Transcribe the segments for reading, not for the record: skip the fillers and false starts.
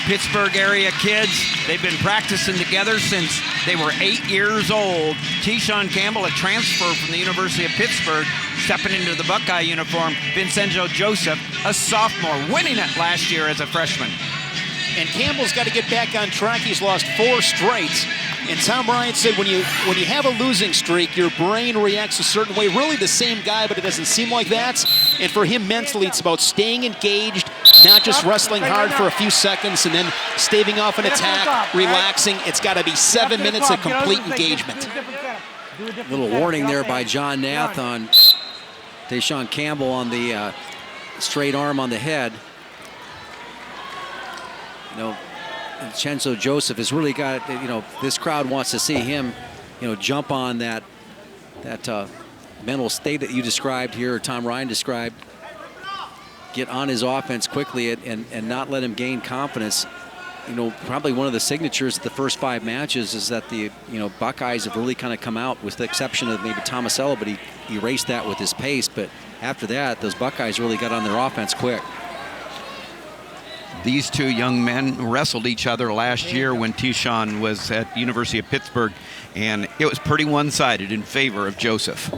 Pittsburgh area kids. They've been practicing together since they were 8 years old. T-Shawn Campbell, a transfer from the University of Pittsburgh, stepping into the Buckeye uniform. Vincenzo Joseph, a sophomore, winning it last year as a freshman. And Campbell's got to get back on track. He's lost 4 straight. And Tom Bryant said when you have a losing streak, your brain reacts a certain way. Really the same guy, but it doesn't seem like that. And for him mentally, it's about staying engaged, not just wrestling hard for a few seconds and then staving off an attack, relaxing. It's got to be 7 minutes of complete engagement. A little warning there by John Nath on T-Shawn Campbell on the straight arm on the head. You know, Vincenzo Joseph has really got, you know, this crowd wants to see him, you know, jump on that mental state that you described here, or Tom Ryan described, get on his offense quickly and not let him gain confidence. You know, probably one of the signatures of the first 5 matches is that the, you know, Buckeyes have really kind of come out, with the exception of maybe Tomasello, but he erased that with his pace. But after that, those Buckeyes really got on their offense quick. These two young men wrestled each other last year when T-Shawn was at the University of Pittsburgh, and it was pretty one-sided in favor of Joseph.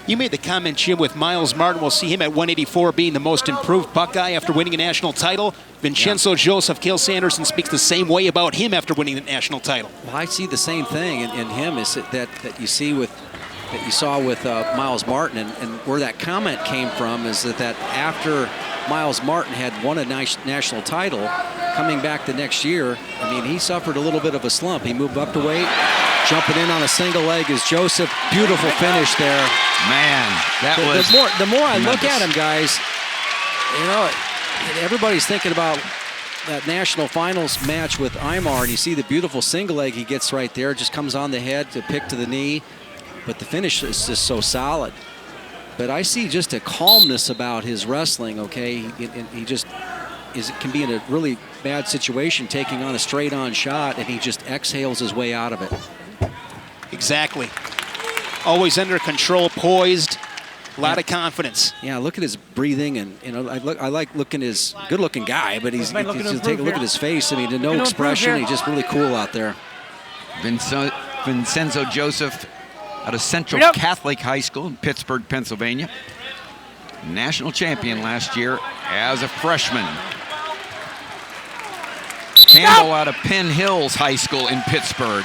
You made the comment, Jim, with Miles Martin. We'll see him at 184 being the most improved Buckeye after winning a national title. Vincenzo Joseph, Cale Sanderson speaks the same way about him after winning the national title. Well, I see the same thing in him is that you see with that you saw with Miles Martin, and where that comment came from is that after Miles Martin had won a national title, coming back the next year, I mean, he suffered a little bit of a slump. He moved up to weight, jumping in on a single leg is Joseph. Beautiful finish there. Man, that was the more I look tremendous. at him, guys, you know, everybody's thinking about that national finals match with Aymar, and you see the beautiful single leg he gets right there. Just comes on the head to pick to the knee, but the finish is just so solid. But I see just a calmness about his wrestling, okay? He just can be in a really bad situation taking on a straight-on shot, and he just exhales his way out of it. Exactly. Always under control, poised, a lot of confidence. Yeah, look at his breathing, and you know, I like looking at his good-looking guy, but he's take a look at his face. I mean, no expression. He's just really cool out there. Vincenzo Joseph out of Central Catholic High School in Pittsburgh, Pennsylvania. National champion last year as a freshman. Campbell out of Penn Hills High School in Pittsburgh.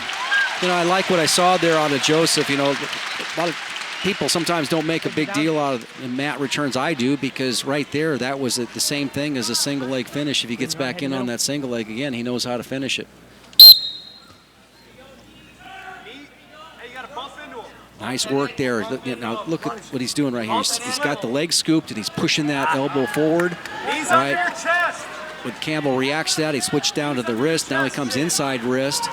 You know, I like what I saw there out of Joseph. You know, a lot of people sometimes don't make a big deal out of the mat returns. I do, because right there, that was the same thing as a single leg finish. If he gets back in on that single leg again, he knows how to finish it. Nice work there. Now look at what he's doing right here. He's got the leg scooped and he's pushing that elbow forward. Right. When Campbell reacts to that, he switched down to the wrist. Now he comes inside wrist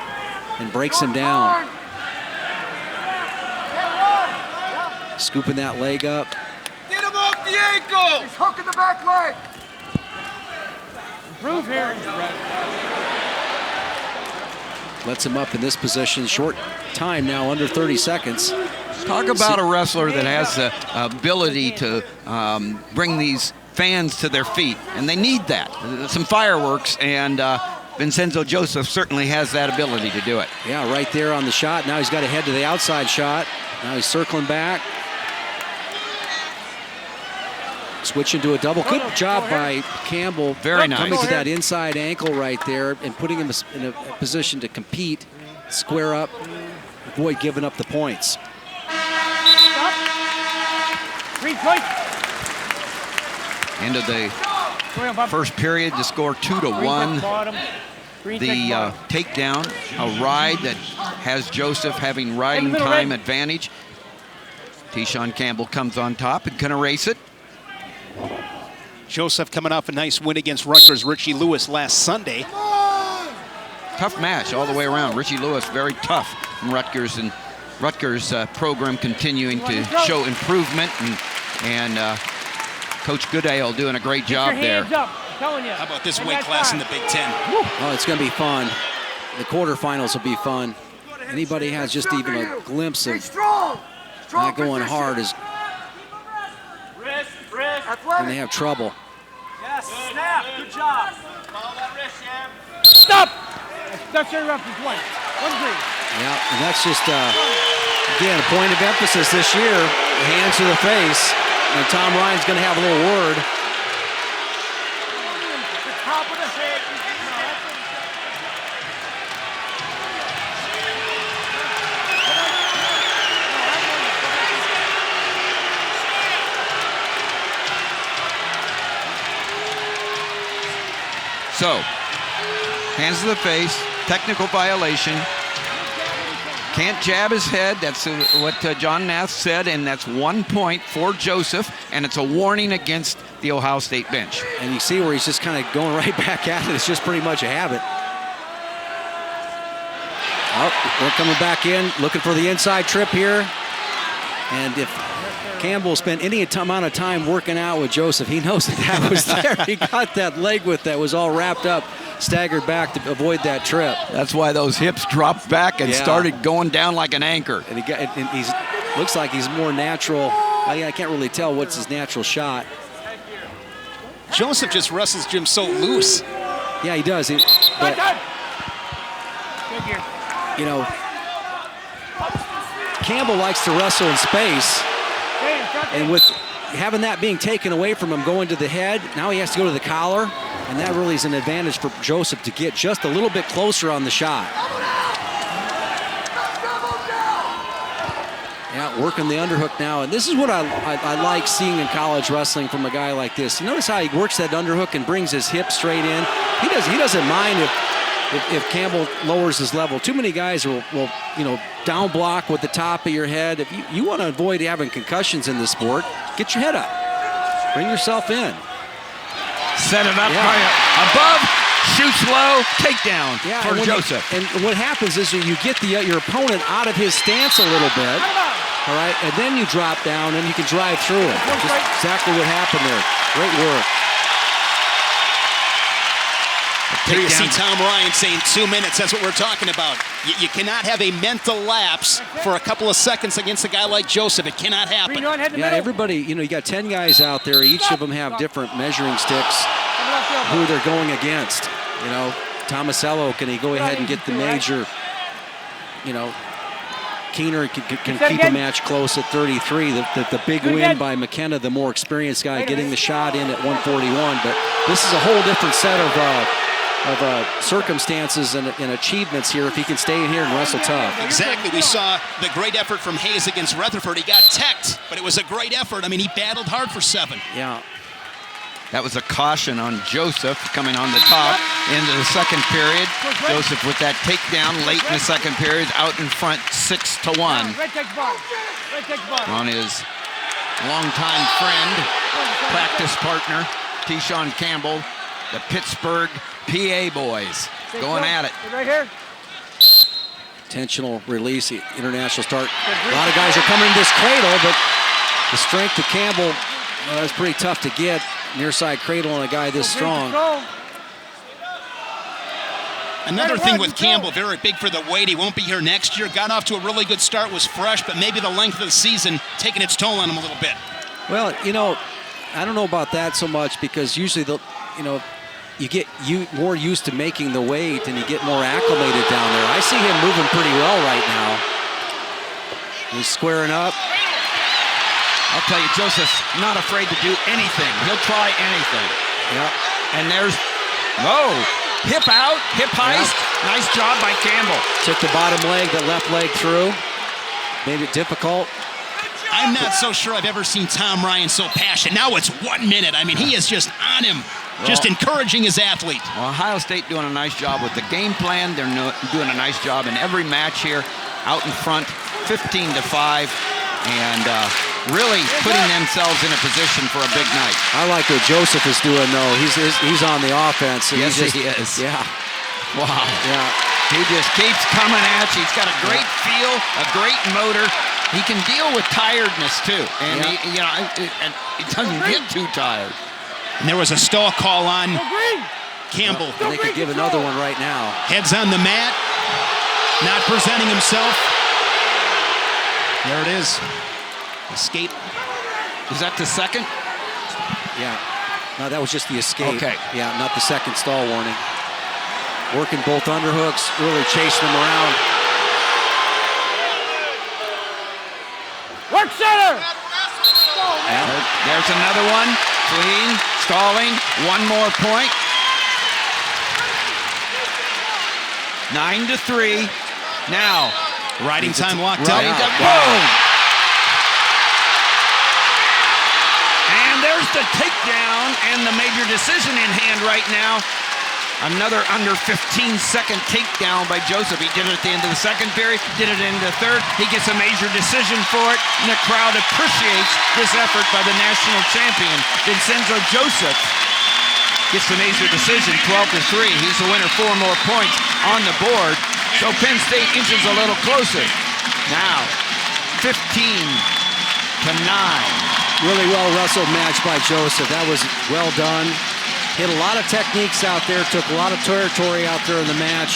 and breaks him down. Scooping that leg up. Get him off the ankle! He's hooking the back leg. Improve here. Lets him up in this position. Short time now, under 30 seconds. Talk about a wrestler that has the ability to bring these fans to their feet, and they need that. Some fireworks, and Vincenzo Joseph certainly has that ability to do it. Yeah, right there on the shot. Now he's got to head to the outside shot. Now he's circling back. Switching to a double. Good job by Campbell. Very nice. Coming to that inside ankle right there and putting him in a position to compete, square up, avoid giving up the points. End of the first period, the score 2-1. The takedown, a ride that has Joseph having riding time advantage. T-Shawn Campbell comes on top and can erase it. Joseph coming off a nice win against Rutgers' Richie Lewis last Sunday. Tough match all the way around. Richie Lewis very tough from Rutgers, and Rutgers program continuing to show improvement, and Coach Goodale doing a great job there. How about this weight class in the Big Ten? Oh, it's going to be fun. The quarterfinals will be fun. Anybody has just even a glimpse of not going hard is when they have trouble. Snap. Good job. Stop! That's your reference. One green. Yeah, and that's just, again, a point of emphasis this year. Hands to the face. And Tom Ryan's going to have a little word. The top of the head. So, hands to the face, technical violation. Can't jab his head. That's what John Nath said, and that's 1 point for Joseph, and it's a warning against the Ohio State bench. And you see where he's just kind of going right back at it. It's just pretty much a habit. Oh, they're coming back in, looking for the inside trip here. And if Campbell spent any amount of time working out with Joseph, he knows that was there. He got that leg width that was all wrapped up, staggered back to avoid that trip. That's why those hips dropped back and started going down like an anchor. And he's looks like he's more natural. I can't really tell what's his natural shot. Joseph just wrestles Jim so loose. Yeah, he does. But, you know, Campbell likes to wrestle in space. And with having that being taken away from him going to the head, now he has to go to the collar, and that really is an advantage for Joseph to get just a little bit closer on the shot. Yeah, working the underhook now, and this is what I like seeing in college wrestling from a guy like this. You notice how he works that underhook and brings his hip straight in. He doesn't mind if Campbell lowers his level. Too many guys will down block with the top of your head. If you want to avoid having concussions in the sport, get your head up. Bring yourself in. Set it up above, shoots low, takedown for Joseph. And what happens is you get your opponent out of his stance a little bit, all right, and then you drop down and you can drive through it. Just exactly what happened there. Great work. Here you see Tom Ryan saying 2 minutes. That's what we're talking about. You cannot have a mental lapse for a couple of seconds against a guy like Joseph. It cannot happen. Yeah, everybody, you got 10 guys out there. Each of them have different measuring sticks who they're going against. You know, Tomasello, can he go ahead and get the major? You know, Keener can keep a match close at 33. The big win by McKenna, the more experienced guy, getting the shot in at 141. But this is a whole different set of circumstances and achievements here if he can stay in here and wrestle tough. Exactly. We saw the great effort from Hayes against Rutherford. He got teched, but it was a great effort. I mean, he battled hard for 7. Yeah. That was a caution on Joseph coming on the top into the second period. Joseph with that takedown late in the second period, out in front 6-1 on his longtime friend, practice partner, T-Shawn Campbell, the Pittsburgh PA boys going at it. Right here. Intentional release, international start. A lot of guys are coming in this cradle, but the strength of Campbell is pretty tough to get. Near side cradle on a guy this strong. Another thing with Campbell, very big for the weight. He won't be here next year. Got off to a really good start, was fresh, but maybe the length of the season taking its toll on him a little bit. Well, you know, I don't know about that so much because usually you get more used to making the weight and you get more acclimated down there. I see him moving pretty well right now. He's squaring up. I'll tell you, Joseph's not afraid to do anything. He'll try anything. Yeah. And there's, hip out, hip heist. Yeah. Nice job by Campbell. Took the bottom leg, the left leg through. Made it difficult. I'm not so sure I've ever seen Tom Ryan so passionate. Now it's 1 minute. I mean, he is just on him, just encouraging his athlete. Well, Ohio State doing a nice job with the game plan. They're doing a nice job in every match here, out in front, 15-5. And really putting themselves in a position for a big night. I like what Joseph is doing, though. He's on the offense. Yes, he is. Yeah. Wow. Yeah. He just keeps coming at you. He's got a great feel, a great motor. He can deal with tiredness, too. And, he doesn't get too tired. And there was a stall call on Campbell. Well, they could give another one right now. Heads on the mat, not presenting himself. There it is. Escape. Is that the second? Yeah. No, that was just the escape. Okay. Yeah, not the second stall warning. Working both underhooks, really chasing them around. Work center! There's another one. Clean, stalling, one more point. 9-3. Now, Riding time locked up. boom! And there's the takedown and the major decision in hand right now. Another under 15-second takedown by Joseph. He did it at the end of the second period, did it into the third. He gets a major decision for it, and the crowd appreciates this effort by the national champion. Vincenzo Joseph gets the major decision, 12-3. He's the winner, 4 more points on the board. So Penn State inches a little closer. Now, 15-9. Really well wrestled match by Joseph. That was well done. Hit a lot of techniques out there, took a lot of territory out there in the match.